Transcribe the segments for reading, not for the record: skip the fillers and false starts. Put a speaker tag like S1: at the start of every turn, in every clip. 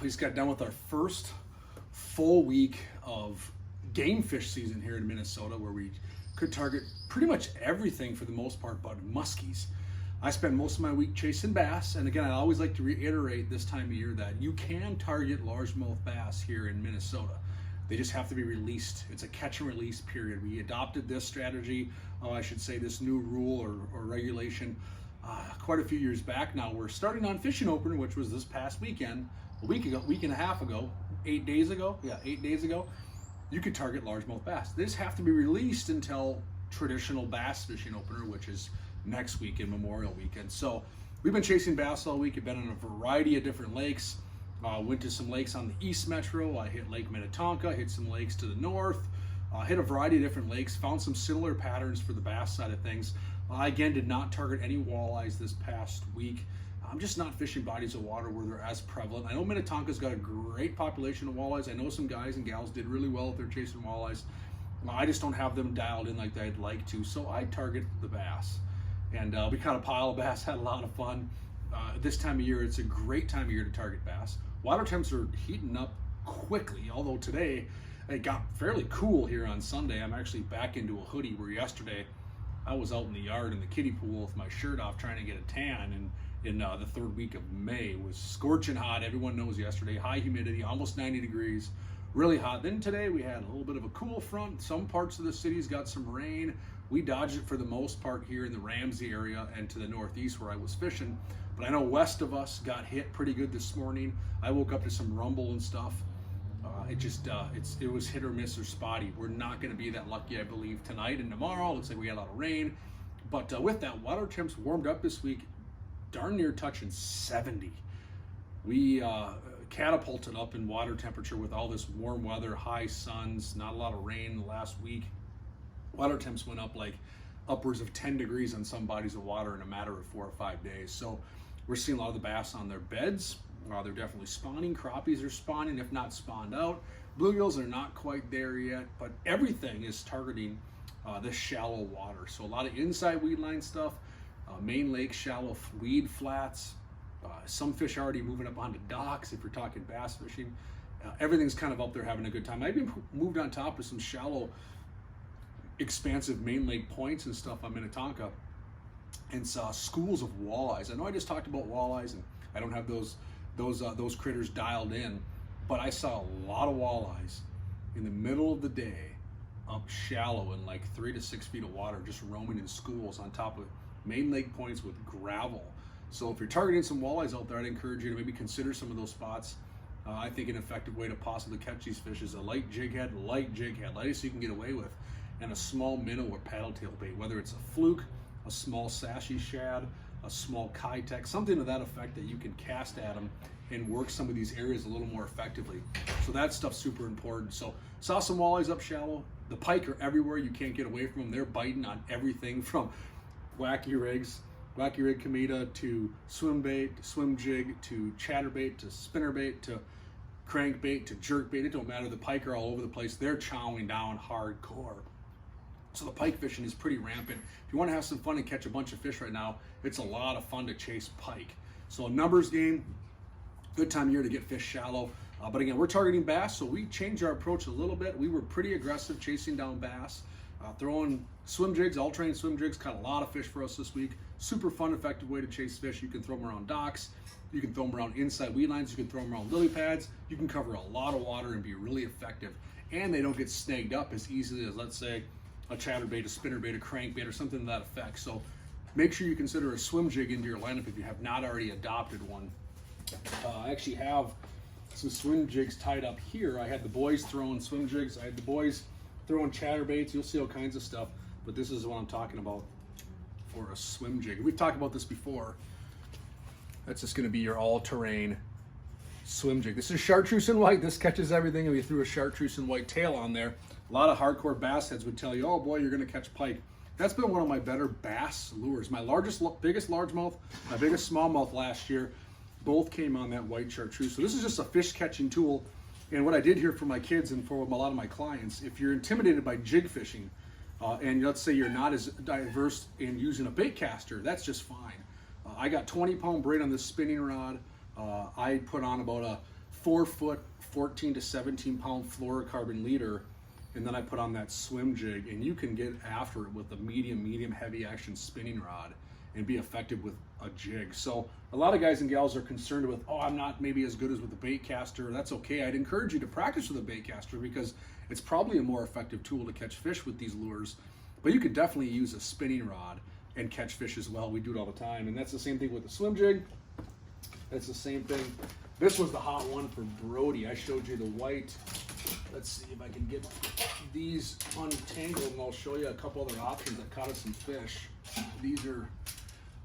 S1: We just got done with our first full week of game fish season here in Minnesota, where we could target pretty much everything for the most part but muskies. I spent most of my week chasing bass, and again, I always like to reiterate this time of year that you can target largemouth bass here in Minnesota. They just have to be released. It's a catch and release period. We adopted this strategy, I should say this new rule or regulation quite a few years back now. We're starting on fishing opener, which was this past weekend, a week and a half ago, 8 days ago. Yeah, 8 days ago. You could target largemouth bass. They just have to be released until traditional bass fishing opener, which is next week in Memorial Weekend. So we've been chasing bass all week. I've been on a variety of different lakes. Went to some lakes on the East Metro. I hit Lake Minnetonka, hit some lakes to the north, hit a variety of different lakes, found some similar patterns for the bass side of things. I again did not target any walleyes this past week. I'm just not fishing bodies of water where they're as prevalent. I know Minnetonka's got a great population of walleyes. I know some guys and gals did really well if they're chasing walleyes. I just don't have them dialed in like I'd like to, so I target the bass. And we caught a pile of bass, had a lot of fun. This time of year, it's a great time of year to target bass. Water temps are heating up quickly, although today it got fairly cool here on Sunday. I'm actually back into a hoodie, where yesterday I was out in the yard in the kiddie pool with my shirt off trying to get a tan, and in the third week of May. It was scorching hot. Everyone knows yesterday, high humidity, almost 90 degrees, really hot. Then today we had a little bit of a cool front. Some parts of the city's got some rain. We dodged it for the most part here in the Ramsey area and to the northeast where I was fishing. But I know west of us got hit pretty good this morning. I woke up to some rumble and stuff. It was hit or miss or spotty. We're not going to be that lucky, I believe, tonight and tomorrow. Looks like we got a lot of rain. But with that, water temps warmed up this week, darn near touching 70. We catapulted up in water temperature with all this warm weather, high suns, not a lot of rain the last week. Water temps went up like upwards of 10 degrees on some bodies of water in a matter of 4 or 5 days. So we're seeing a lot of the bass on their beds. They're definitely spawning. Crappies are spawning, if not spawned out. Bluegills are not quite there yet, but everything is targeting this shallow water. So a lot of inside weed line stuff, main lake shallow weed flats. Some fish are already moving up onto docks if you're talking bass fishing. Everything's kind of up there having a good time. I've been moved on top of some shallow, expansive main lake points and stuff on Minnetonka, and saw schools of walleyes. I know I just talked about walleyes, and I don't have those critters dialed in, but I saw a lot of walleyes in the middle of the day up shallow in like 3 to 6 feet of water, just roaming in schools on top of main lake points with gravel. So if you're targeting some walleyes out there, I'd encourage you to maybe consider some of those spots. I think an effective way to possibly catch these fish is a light jig head, lightest you can get away with, and a small minnow or paddle tail bait, whether it's a fluke, a small sassy shad, a small kitech, something to that effect that you can cast at them and work some of these areas a little more effectively. So that stuff's super important. So saw some walleyes up shallow. The pike are everywhere. You can't get away from them. They're biting on everything from wacky rig cometa to swim bait, to swim jig, to chatterbait, to spinnerbait, to crankbait, to jerkbait. It don't matter. The pike are all over the place. They're chowing down hardcore. So the pike fishing is pretty rampant. If you want to have some fun and catch a bunch of fish right now, it's a lot of fun to chase pike. So a numbers game, good time of year to get fish shallow. But again, we're targeting bass, so we changed our approach a little bit. We were pretty aggressive chasing down bass, throwing swim jigs, all-terrain swim jigs, caught a lot of fish for us this week. Super fun, effective way to chase fish. You can throw them around docks, you can throw them around inside weed lines, you can throw them around lily pads. You can cover a lot of water and be really effective. And they don't get snagged up as easily as, let's say, a chatterbait, a spinnerbait, a crankbait, or something to that effect. So make sure you consider a swim jig into your lineup if you have not already adopted one. I actually have some swim jigs tied up here. I had the boys throwing swim jigs. I had the boys throwing chatterbaits. You'll see all kinds of stuff, but this is what I'm talking about for a swim jig. We've talked about this before. That's just going to be your all-terrain swim jig. This is chartreuse and white. This catches everything, and we threw a chartreuse and white tail on there. A lot of hardcore bass heads would tell you, oh boy, you're going to catch pike. That's been one of my better bass lures. My biggest largemouth, my biggest smallmouth last year, both came on that white chartreuse. So this is just a fish catching tool. And what I did here for my kids and for a lot of my clients, if you're intimidated by jig fishing, and let's say you're not as diverse in using a bait caster, that's just fine. I got 20-pound braid on this spinning rod. I put on about 4-foot, 14 to 17 pound fluorocarbon leader, and then I put on that swim jig, and you can get after it with a medium heavy action spinning rod and be effective with a jig. So a lot of guys and gals are concerned with, oh, I'm not maybe as good as with the bait caster. That's okay. I'd encourage you to practice with a bait caster because it's probably a more effective tool to catch fish with these lures. But you could definitely use a spinning rod and catch fish as well. We do it all the time. And that's the same thing with the swim jig. That's the same thing. This was the hot one for Brody. I showed you the white. Let's see if I can get these untangled, and I'll show you a couple other options that caught us some fish. These are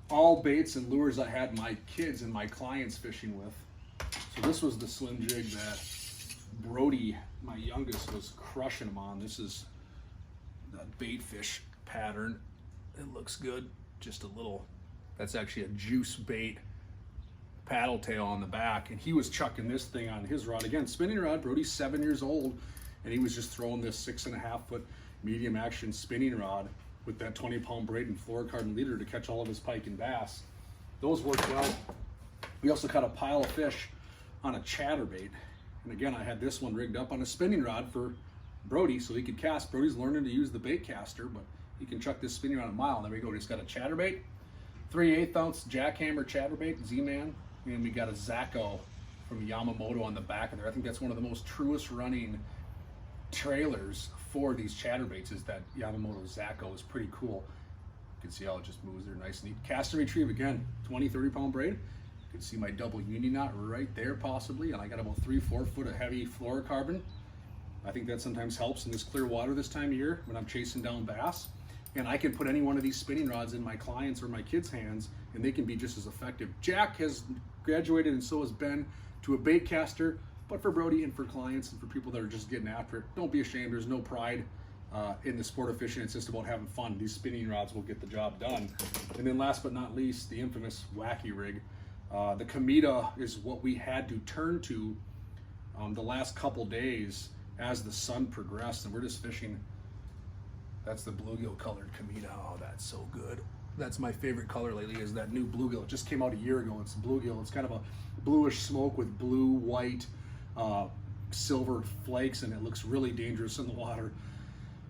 S1: all baits and lures I had my kids and my clients fishing with. So this was the swim jig that Brody, my youngest, was crushing them on. This is the bait fish pattern. It looks good. Just a little, that's actually a juice bait paddle tail on the back, and he was chucking this thing on his rod. Again, spinning rod. Brody's 7 years old, and he was just throwing this 6.5 foot medium action spinning rod with that 20 pound braid and fluorocarbon leader to catch all of his pike and bass. Those worked well. We also caught a pile of fish on a chatterbait, and again, I had this one rigged up on a spinning rod for Brody so he could cast. Brody's learning to use the bait caster, but he can chuck this spinning rod a mile. There we go. He's got a chatterbait, 3/8 ounce jackhammer chatterbait, Z-Man. And we got a Zacho from Yamamoto on the back of there. I think that's one of the most truest running trailers for these chatterbaits is that Yamamoto Zacho. Is pretty cool. You can see how it just moves there nice and neat. Cast and retrieve again, 20-30 pound braid. You can see my double uni knot right there possibly, and I got about 3-4 foot of heavy fluorocarbon. I think that sometimes helps in this clear water this time of year when I'm chasing down bass. And I can put any one of these spinning rods in my clients or my kids' hands, and they can be just as effective. Jack has graduated, and so has Ben, to a bait caster. But for Brody and for clients and for people that are just getting after it, don't be ashamed. There's no pride in the sport of fishing. It's just about having fun. These spinning rods will get the job done. And then last but not least, the infamous wacky rig. The Kamita is what we had to turn to the last couple days as the sun progressed, and we're just fishing. That's the bluegill colored Kamita. Oh, that's so good. That's my favorite color lately, is that new bluegill. It just came out a year ago. It's bluegill. It's kind of a bluish smoke with blue, white, silver flakes, and it looks really dangerous in the water.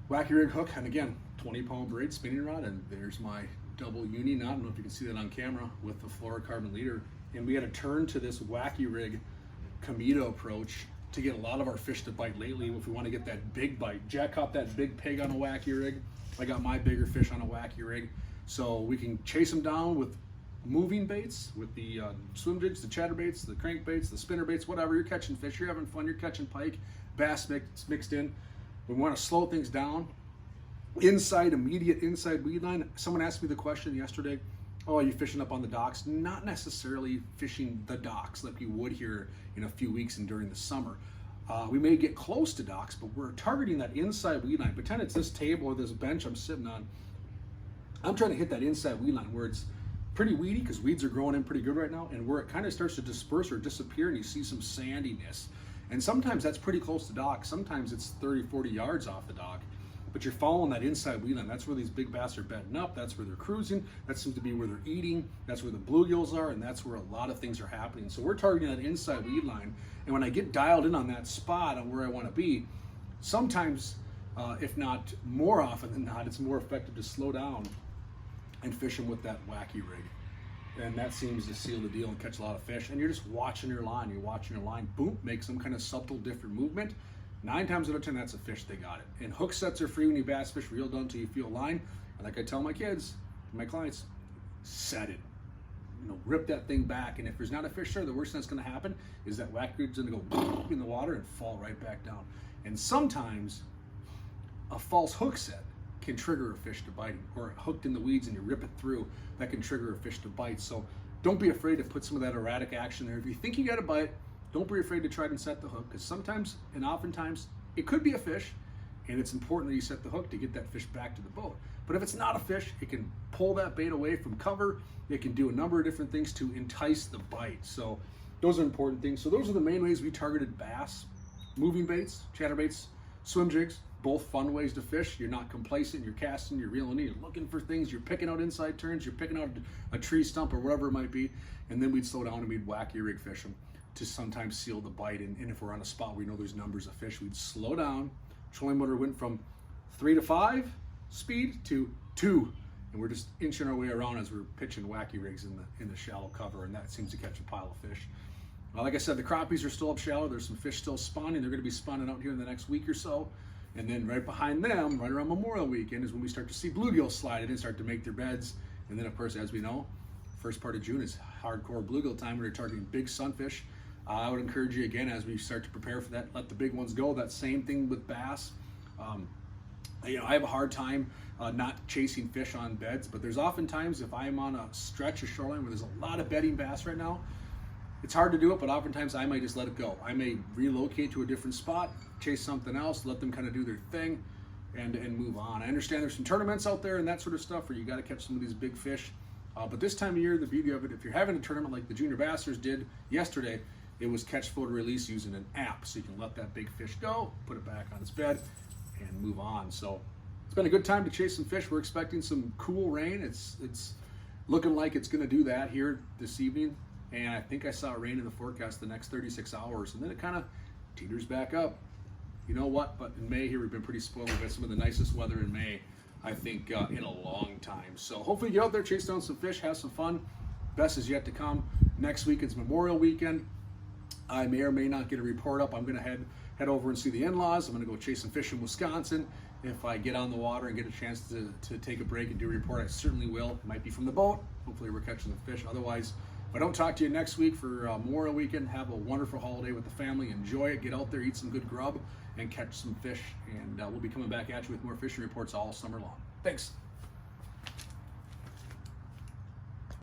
S1: Wacky rig hook, and again, 20 pound braid spinning rod, and there's my double uni knot. I don't know if you can see that on camera with the fluorocarbon leader. And we had to turn to this wacky rig Kamita approach to get a lot of our fish to bite lately if we want to get that big bite. Jack caught that big pig on a wacky rig. I got my bigger fish on a wacky rig. So we can chase them down with moving baits, with the swim jigs, the chatterbaits, the crankbaits, the spinner baits, whatever. You're catching fish, you're having fun, you're catching pike, bass mixed in. We want to slow things down. Immediate inside weed line. Someone asked me the question yesterday, oh, are you fishing up on the docks? Not necessarily fishing the docks like you would here in a few weeks and during the summer. We may get close to docks, but we're targeting that inside weed line. Pretend it's this table or this bench I'm sitting on. I'm trying to hit that inside weed line where it's pretty weedy because weeds are growing in pretty good right now, and where it kind of starts to disperse or disappear and you see some sandiness. And sometimes that's pretty close to dock. Sometimes it's 30, 40 yards off the dock. But you're following that inside weed line. That's where these big bass are bedding up. That's where they're cruising. That seems to be where they're eating. That's where the bluegills are, and that's where a lot of things are happening. So we're targeting that inside weed line. And when I get dialed in on that spot on where I want to be, sometimes, if not more often than not, it's more effective to slow down and fish them with that wacky rig. And that seems to seal the deal and catch a lot of fish. And you're just watching your line. You're watching your line, boom, make some kind of subtle different movement. 9 times out of 10, that's a fish, they got it. And hook sets are free when you bass fish, reel down until you feel a line. And like I tell my kids, my clients, set it. You know, rip that thing back. And if there's not a fish there, the worst that's gonna happen is that wacky rig's gonna go in the water and fall right back down. And sometimes a false hook set can trigger a fish to bite, or hooked in the weeds and you rip it through, that can trigger a fish to bite. So don't be afraid to put some of that erratic action there. If you think you got a bite, don't be afraid to try and set the hook, because sometimes and oftentimes it could be a fish, and it's important that you set the hook to get that fish back to the boat. But if it's not a fish, it can pull that bait away from cover. It can do a number of different things to entice the bite. So those are important things. So those are the main ways we targeted bass: moving baits, chatterbaits, swim jigs. Both fun ways to fish. You're not complacent, you're casting, you're reeling in, you're looking for things, you're picking out inside turns, you're picking out a tree stump or whatever it might be, and then we'd slow down and we'd wacky rig fish them. to sometimes seal the bite. And if we're on a spot where we know there's numbers of fish, we'd slow down. Trolling motor went from 3 to 5 speed to 2. And we're just inching our way around as we're pitching wacky rigs in the shallow cover, and that seems to catch a pile of fish. Like I said, the crappies are still up shallow. There's some fish still spawning. They're going to be spawning out here in the next week or so. And then right behind them, right around Memorial Weekend, is when we start to see bluegills slide in and start to make their beds. And then, of course, as we know, first part of June is hardcore bluegill time. We're targeting big sunfish. I would encourage you, again, as we start to prepare for that, let the big ones go. That same thing with bass. You know, I have a hard time not chasing fish on beds, but there's often times if I'm on a stretch of shoreline where there's a lot of bedding bass right now, it's hard to do it, but oftentimes I might just let it go. I may relocate to a different spot, chase something else, let them kind of do their thing, and move on. I understand there's some tournaments out there and that sort of stuff where you got to catch some of these big fish. But this time of year, the beauty of it, if you're having a tournament like the Junior Bassers did yesterday, it was catch, photo, release using an app. So you can let that big fish go, put it back on its bed, and move on. So it's been a good time to chase some fish. We're expecting some cool rain. It's looking like it's going to do that here this evening. And I think I saw rain in the forecast the next 36 hours. And then it kind of teeters back up. You know what? But in May here, we've been pretty spoiled. We've got some of the nicest weather in May, I think, in a long time. So hopefully get out there, chase down some fish, have some fun. Best is yet to come. Next week is Memorial Weekend. I may or may not get a report up. I'm going to head over and see the in-laws. I'm going to go chase some fish in Wisconsin. If I get on the water and get a chance to take a break and do a report, I certainly will. It might be from the boat. Hopefully we're catching the fish. Otherwise, if I don't talk to you next week for Memorial Weekend, have a wonderful holiday with the family. Enjoy it. Get out there, eat some good grub, and catch some fish. And we'll be coming back at you with more fishing reports all summer long. Thanks.